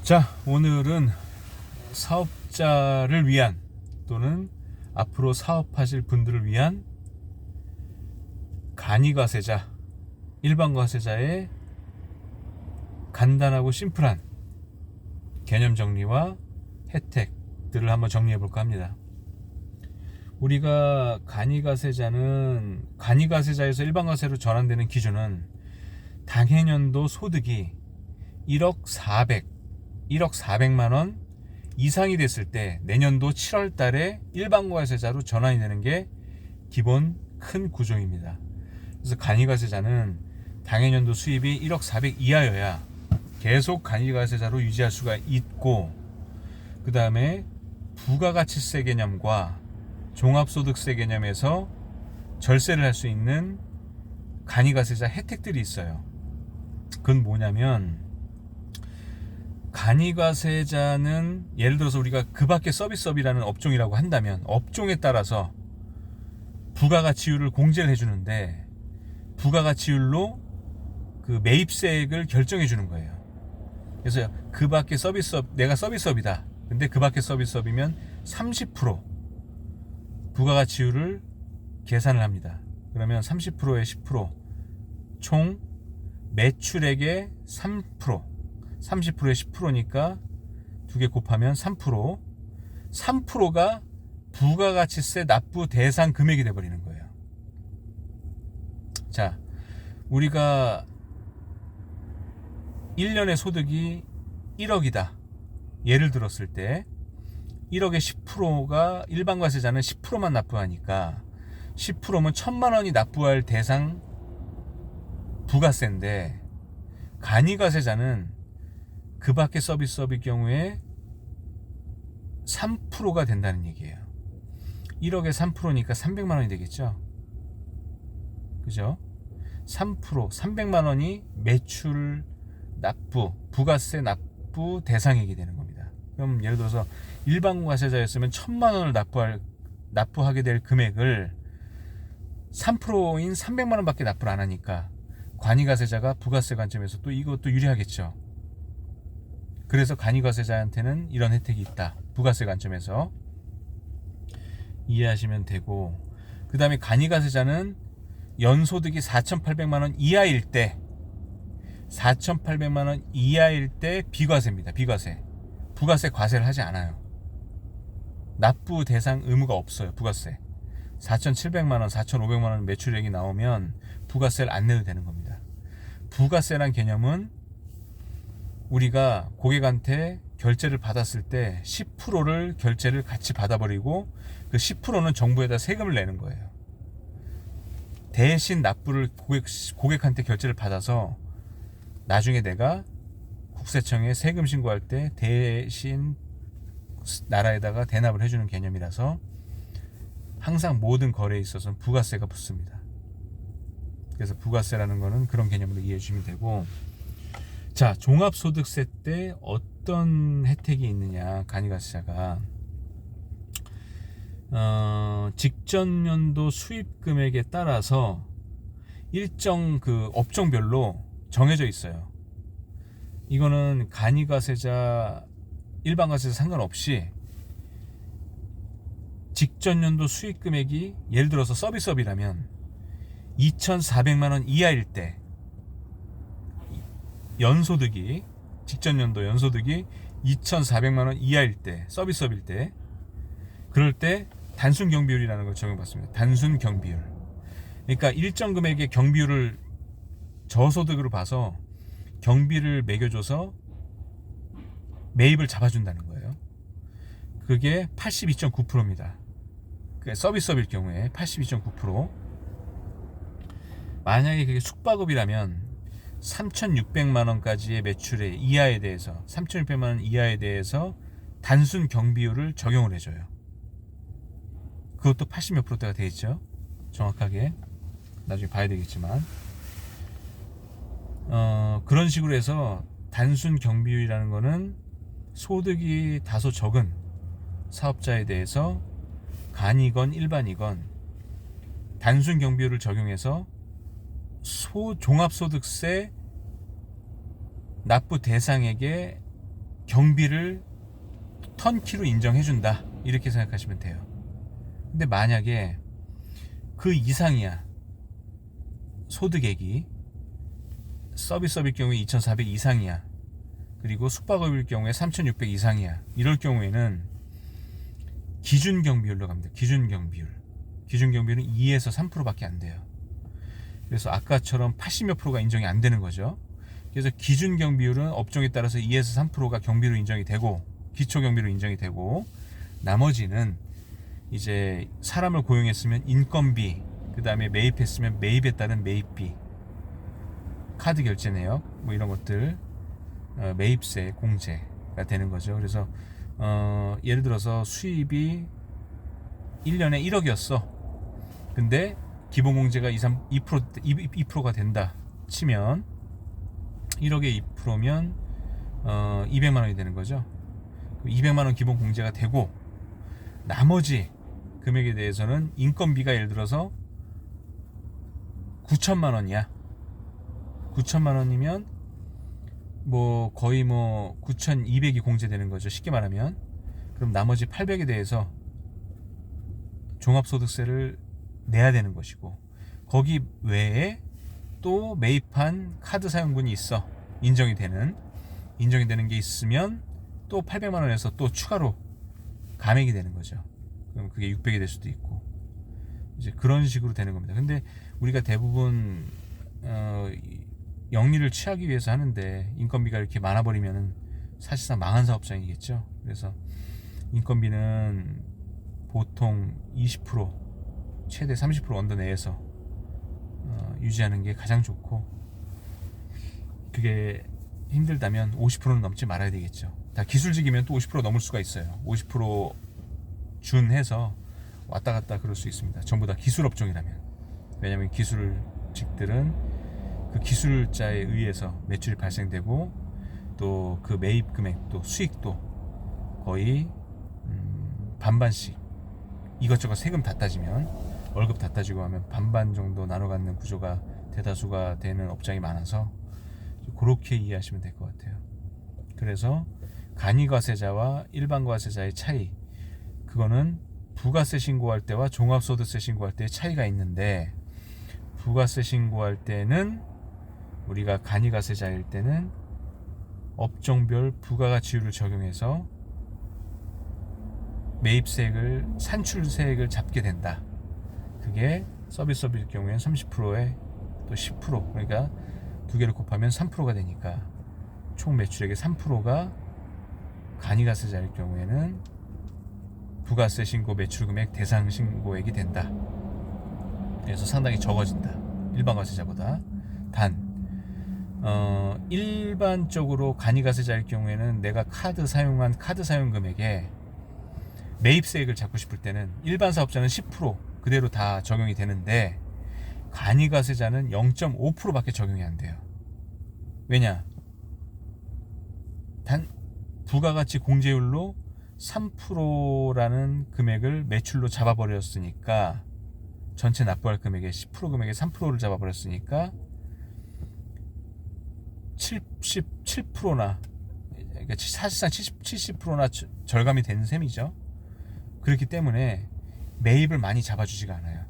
자, 오늘은 사업자를 위한 또는 앞으로 사업하실 분들을 위한 간이과세자, 일반과세자의 간단하고 심플한 개념 정리와 혜택들을 한번 정리해 볼까 합니다. 우리가 간이과세자에서 일반과세로 전환되는 기준은 당해년도 소득이 1억 400만 원 이상이 됐을 때 내년도 7월 달에 일반과세자로 전환이 되는 게 기본 큰 구조입니다. 그래서 간이과세자는 당해년도 수입이 1억 400 이하여야 계속 간이과세자로 유지할 수가 있고, 그 다음에 부가가치세 개념과 종합소득세 개념에서 절세를 할 수 있는 간이과세자 혜택들이 있어요. 그건 뭐냐면, 간이과세자는 예를 들어서 우리가 그 밖에 서비스업이라는 업종이라고 한다면 업종에 따라서 부가가치율을 공제를 해주는데, 부가가치율로 그 매입세액을 결정해 주는 거예요. 그래서 그 밖에 서비스업, 내가 서비스업이다, 근데 그 밖에 서비스업이면 30% 부가가치율을 계산을 합니다. 그러면 30%에 10%, 총 매출액의 3%, 30%에 10%니까 두 개 곱하면 3%, 3%가 부가가치세 납부 대상 금액이 돼버리는 거예요. 자, 우리가 1년의 소득이 1억이다 예를 들었을 때 1억의 10%가 일반과세자는 10%만 납부하니까 10%면 1,000만 원이 납부할 대상 부가세인데, 간이과세자는 그 밖의 서비스업의 경우에 3%가 된다는 얘기예요. 1억에 3%니까 300만 원이 되겠죠. 그죠? 3%, 300만 원이 매출 납부, 부가세 납부 대상액이 되는 겁니다. 그럼 예를 들어서 일반과세자였으면 1,000만 원을 납부하게 될 금액을 3%인 300만 원밖에 납부를 안 하니까 간이과세자가 부가세 관점에서 또 이것도 유리하겠죠. 그래서 간이과세자한테는 이런 혜택이 있다, 부가세 관점에서 이해하시면 되고, 그 다음에 간이과세자는 연소득이 4,800만 원 이하일 때, 4,800만 원 이하일 때 비과세입니다. 비과세. 부가세 과세를 하지 않아요. 납부 대상 의무가 없어요. 부가세. 4,700만 원, 4,500만 원 매출액이 나오면 부가세를 안 내도 되는 겁니다. 부가세란 개념은 우리가 고객한테 결제를 받았을 때 10%를 결제를 같이 받아버리고 그 10%는 정부에다 세금을 내는 거예요. 대신 납부를 고객한테 결제를 받아서 나중에 내가 국세청에 세금 신고할 때 대신 나라에다가 대납을 해주는 개념이라서 항상 모든 거래에 있어서는 부가세가 붙습니다. 그래서 부가세라는 거는 그런 개념으로 이해해 주시면 되고, 자, 종합소득세 때 어떤 혜택이 있느냐, 간이과세자가 직전 연도 수입 금액에 따라서 일정 그 업종별로 정해져 있어요. 이거는 간이과세자, 일반과세자 상관없이 직전 연도 수입 금액이 예를 들어서 서비스업이라면 2,400만 원 이하일 때, 연소득이 직전 연도 연소득이 2,400만 원 이하일 때, 서비스업일 때, 그럴 때 단순 경비율이라는 걸 적용받습니다. 단순 경비율. 그러니까 일정 금액의 경비율을 저소득으로 봐서 경비를 매겨줘서 매입을 잡아준다는 거예요. 그게 82.9%입니다. 서비스업일 경우에 82.9%. 만약에 그게 숙박업이라면 3,600만 원까지의 매출의 이하에 대해서, 3,600만 원 이하에 대해서 단순 경비율을 적용을 해줘요. 그것도 80몇 %대가 돼 있죠. 정확하게 나중에 봐야 되겠지만, 그런 식으로 해서 단순 경비율이라는 거는 소득이 다소 적은 사업자에 대해서 간이건 일반이건 단순 경비율을 적용해서 종합소득세 납부 대상액의 경비를 턴키로 인정해준다, 이렇게 생각하시면 돼요. 근데 만약에 그 이상이야, 소득액이 서비스업일 경우에 2,400 이상이야, 그리고 숙박업일 경우에 3,600 이상이야, 이럴 경우에는 기준 경비율로 갑니다. 기준 경비율. 기준 경비율은 2에서 3%밖에 안 돼요. 그래서 아까처럼 80몇 프로가 인정이 안 되는 거죠. 그래서 기준 경비율은 업종에 따라서 2에서 3%가 경비로 인정이 되고, 기초 경비로 인정이 되고, 나머지는 이제 사람을 고용했으면 인건비, 그 다음에 매입했으면 매입에 따른 매입비, 카드 결제 내역, 뭐 이런 것들, 매입세, 공제가 되는 거죠. 그래서 예를 들어서 수입이 1년에 1억이었어. 근데 기본 공제가 2%가 된다 치면, 1억에 2%면 200만 원이 되는 거죠. 200만 원 기본 공제가 되고, 나머지 금액에 대해서는 인건비가 예를 들어서 9천만 원이야. 9천만 원이면 뭐 거의 뭐 9,200이 공제되는 거죠, 쉽게 말하면. 그럼 나머지 800에 대해서 종합소득세를 내야 되는 것이고, 거기 외에 또 매입한 카드 사용분이 있어, 인정이 되는 게 있으면 또 800만 원에서 또 추가로 감액이 되는 거죠. 그럼 그게 600이 될 수도 있고, 이제 그런 식으로 되는 겁니다. 근데 우리가 대부분 영리를 취하기 위해서 하는데, 인건비가 이렇게 많아버리면은 사실상 망한 사업장이겠죠. 그래서 인건비는 보통 20%, 최대 30% 언더 내에서 유지하는 게 가장 좋고, 그게 힘들다면 50%는 넘지 말아야 되겠죠. 다 기술직이면 또 50% 넘을 수가 있어요. 50% 준해서 왔다 갔다 그럴 수 있습니다. 전부 다 기술업종이라면. 왜냐하면 기술직들은 그 기술자에 의해서 매출이 발생되고, 또 그 매입 금액도 수익도 거의 반반씩, 이것저것 세금 다 따지면, 월급 다 따지고 하면 반반 정도 나눠 갖는 구조가 대다수가 되는 업장이 많아서 그렇게 이해하시면 될 것 같아요. 그래서 간이과세자와 일반과세자의 차이, 그거는 부가세 신고할 때와 종합소득세 신고할 때의 차이가 있는데, 부가세 신고할 때는 우리가 간이과세자일 때는 업종별 부가가치율을 적용해서 매입세액을, 산출세액을 잡게 된다. 그게 서비스업일 경우에는 30%에 또 10%, 그러니까 두 개를 곱하면 3%가 되니까 총 매출액의 3%가 간이과세자일 경우에는 부가세 신고 매출금액 대상 신고액이 된다. 그래서 상당히 적어진다, 일반과세자보다. 단 일반적으로 간이과세자일 경우에는 내가 사용한 카드 사용 금액에 매입세액을 잡고 싶을 때는 일반 사업자는 10% 그대로 다 적용이 되는데, 간이과세자는 0.5%밖에 적용이 안 돼요. 왜냐? 단 부가가치 공제율로 3%라는 금액을 매출로 잡아버렸으니까, 전체 납부할 금액의 10% 금액의 3%를 잡아버렸으니까 77%나, 그러니까 사실상 70%나 절감이 되는 셈이죠. 그렇기 때문에 매입을 많이 잡아주지가 않아요.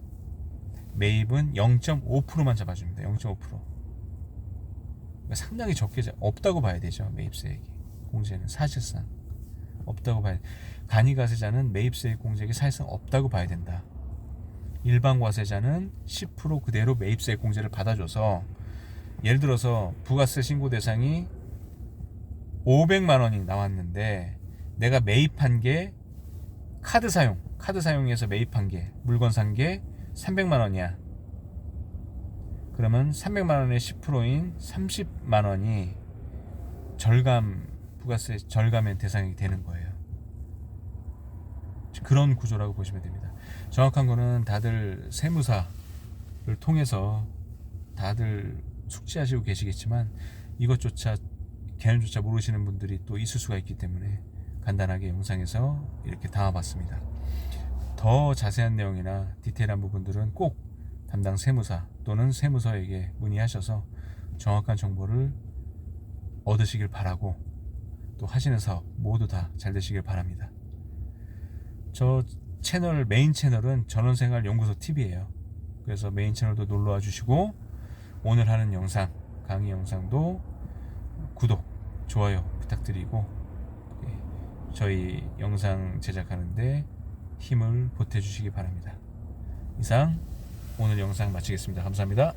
매입은 0.5%만 잡아줍니다. 0.5%. 그러니까 상당히 적게 없다고 봐야 되죠. 매입세액이, 공제는 사실상 없다고 봐야 돼. 간이과세자는 매입세액 공제액이 사실상 없다고 봐야 된다. 일반과세자는 10% 그대로 매입세액 공제를 받아줘서, 예를 들어서 부가세 신고 대상이 500만 원이 나왔는데, 내가 매입한 게 카드 사용해서 매입한 게, 물건 산 게 300만 원이야. 그러면 300만 원의 10%인 30만 원이 부가세 절감의 대상이 되는 거예요. 그런 구조라고 보시면 됩니다. 정확한 거는 다들 세무사를 통해서 다들 숙지하시고 계시겠지만, 이것조차 개념조차 모르시는 분들이 또 있을 수가 있기 때문에 간단하게 영상에서 이렇게 담아봤습니다. 더 자세한 내용이나 디테일한 부분들은 꼭 담당 세무사 또는 세무서에게 문의하셔서 정확한 정보를 얻으시길 바라고, 또 하시는 사업 모두 다 잘 되시길 바랍니다. 저 채널 메인 채널은 전원생활연구소 TV예요. 그래서 메인 채널도 놀러와 주시고 오늘 하는 영상 강의 영상도 구독 좋아요 부탁드리고 저희 영상 제작하는데 힘을 보태주시기 바랍니다. 이상 오늘 영상 마치겠습니다. 감사합니다.